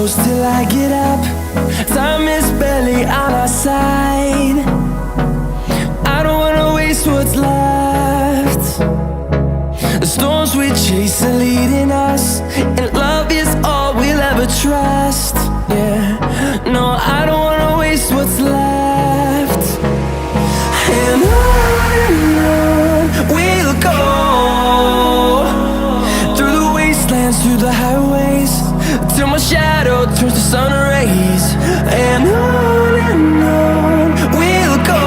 close till I get up. Time is barely on our side. I don't wanna waste what's left. The storms we chase are leading us, and love is all we'll ever trust. Yeah, no, I don't wanna waste what's left. And on we'll go, through the wastelands, through the highways, till my shadow turns to sun rays. And on we'll go,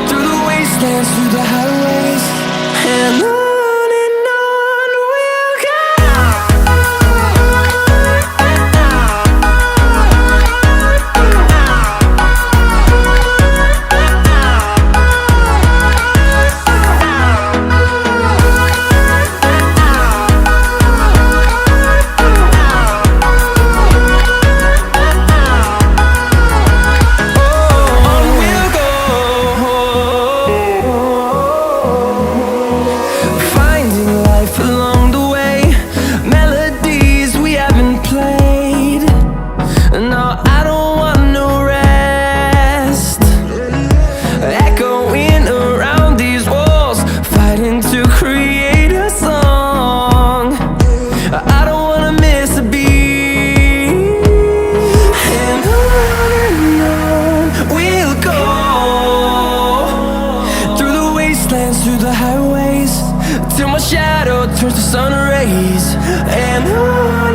through the wastelands, through the highways, and on we'll go. Through the highways, till my shadow turns to sun rays. And on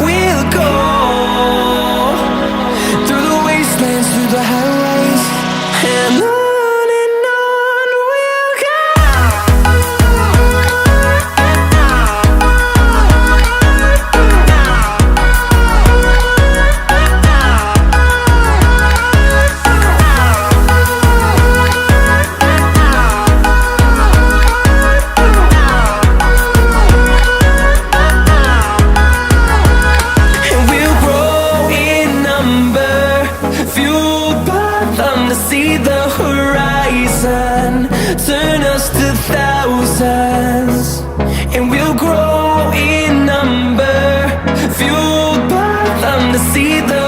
we'll go, through the wastelands, through the highways, and on we'll go. To see the horizon turn us to thousands, and we'll grow in number, fueled by them to see the